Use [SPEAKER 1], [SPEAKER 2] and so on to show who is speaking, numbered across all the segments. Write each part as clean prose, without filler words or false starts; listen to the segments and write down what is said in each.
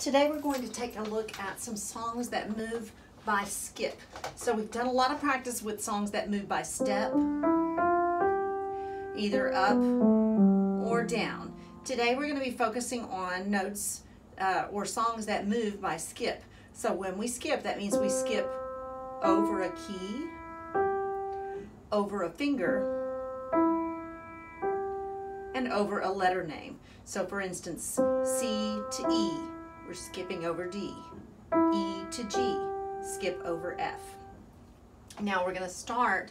[SPEAKER 1] Today we're going to take a look at some songs that move by skip. So we've done a lot of practice with songs that move by step, either up or down. Today we're going to be focusing on notes or songs that move by skip. So when we skip, that means we skip over a key, over a finger, and over a letter name. So for instance, C to E, we're skipping over D. E to G, skip over F. Now we're going to start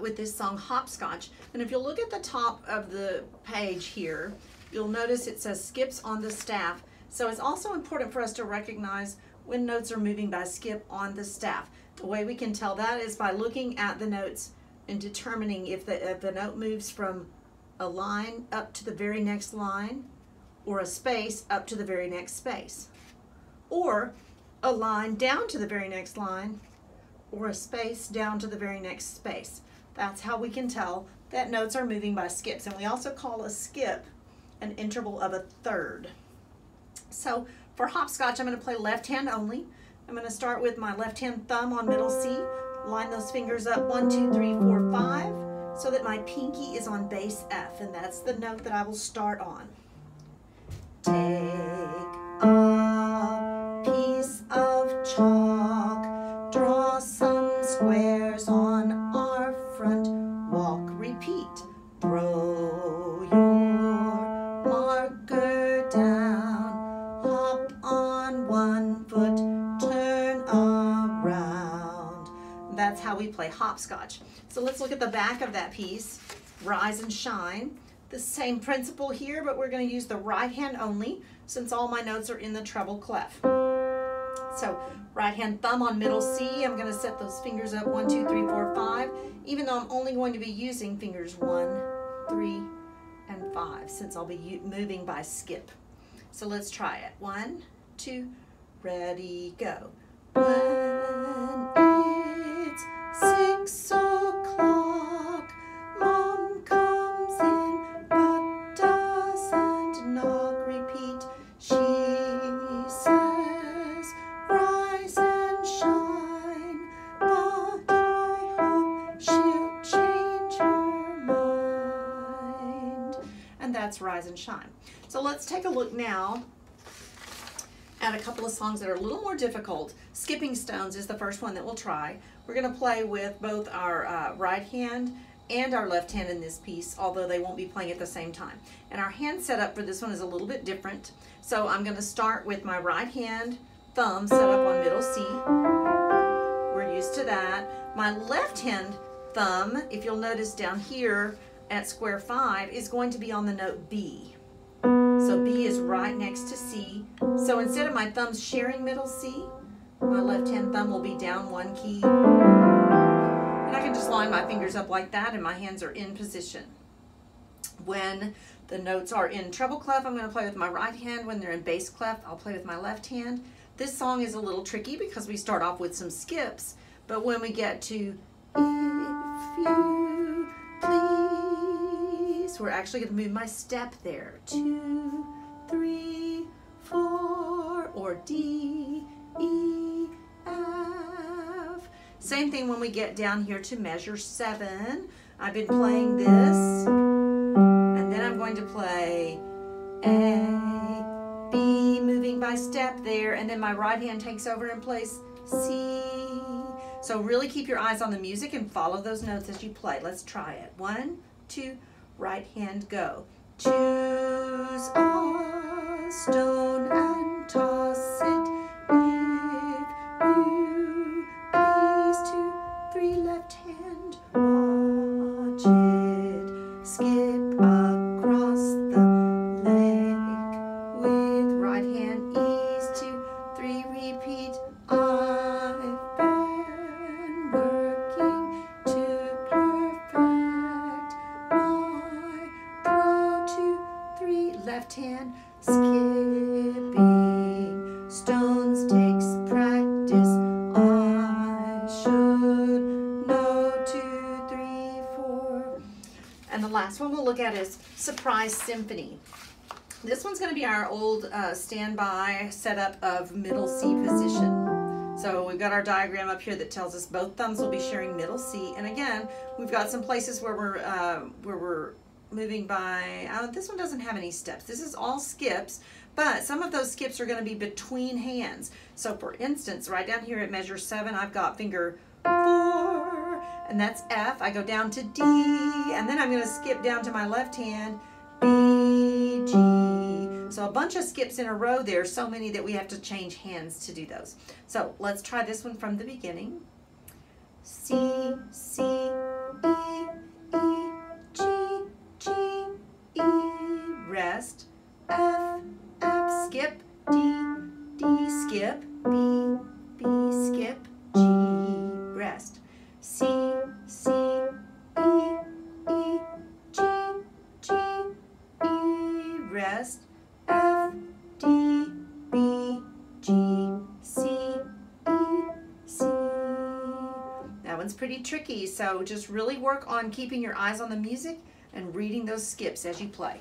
[SPEAKER 1] with this song Hopscotch. And if you look at the top of the page here, you'll notice it says skips on the staff. So it's also important for us to recognize when notes are moving by skip on the staff. The way we can tell that is by looking at the notes and determining if the note moves from a line up to the very next line, or a space up to the very next space, or a line down to the very next line, or a space down to the very next space. That's how we can tell that notes are moving by skips. And we also call a skip an interval of a third. So for Hopscotch, I'm going to play left hand only. I'm going to start with my left hand thumb on middle C, line those fingers up 1, 2, 3, 4, 5, so that my pinky is on bass F, and that's the note that I will start on. Take a piece of chalk, draw some squares on our front walk. Repeat. Throw your marker down, hop on one foot, turn around. That's how we play Hopscotch. So let's look at the back of that piece, Rise and Shine. The same principle here, but we're going to use the right hand only since all my notes are in the treble clef. So right hand thumb on middle C, I'm going to set those fingers up 1, 2, 3, 4, 5, even though I'm only going to be using fingers 1, 3, and 5 since I'll be moving by skip. So let's try it. 1, 2, ready, go. When it's 6 o'clock, Mom comes in but doesn't knock. Repeat. She says, rise and shine, but I hope she'll change her mind. And that's Rise and Shine. So let's take a look now at a couple of songs that are a little more difficult. Skipping Stones is the first one that we'll try. We're going to play with both our right hand and our left hand in this piece, although they won't be playing at the same time. And our hand setup for this one is a little bit different. So I'm going to start with my right hand thumb set up on middle C. We're used to that. My left hand thumb, if you'll notice down here at square 5, is going to be on the note B. So B is right next to C. So instead of my thumbs sharing middle C, my left hand thumb will be down one key. And I can just line my fingers up like that and my hands are in position. When the notes are in treble clef, I'm going to play with my right hand. When they're in bass clef, I'll play with my left hand. This song is a little tricky because we start off with some skips, but when we get to If You Please, we're actually going to move my step there. 2, 3, 4, or D, E, F. Same thing when we get down here to measure 7. I've been playing this, and then I'm going to play A, B, moving by step there, and then my right hand takes over and plays C. So really keep your eyes on the music and follow those notes as you play. Let's try it. 1, 2, right hand, go. Choose a stone and toss it if you please. 2, 3, left hand, watch it skip across the lake with right hand ease. 2, 3, repeat. I've been working to perfect my throw. 2, 3, left hand, skipping stones takes practice. I should know. 2, 3, 4. And the last one we'll look at is Surprise Symphony. This one's going to be our old standby setup of middle C position. So we've got our diagram up here that tells us both thumbs will be sharing middle C. And again, we've got some places where we're moving by, this one doesn't have any steps. This is all skips, but some of those skips are going to be between hands. So for instance, right down here at measure 7, I've got finger 4, and that's F. I go down to D, and then I'm going to skip down to my left hand, B, G. So a bunch of skips in a row there, so many that we have to change hands to do those. So let's try this one from the beginning. C, C, E, E, G, G, E, rest, F, F, skip, D, D, skip, B, B, skip, G, rest, C, C, E, E, G, G, E, rest, F, D, B, G, C, E, C. That one's pretty tricky, so just really work on keeping your eyes on the music and reading those skips as you play.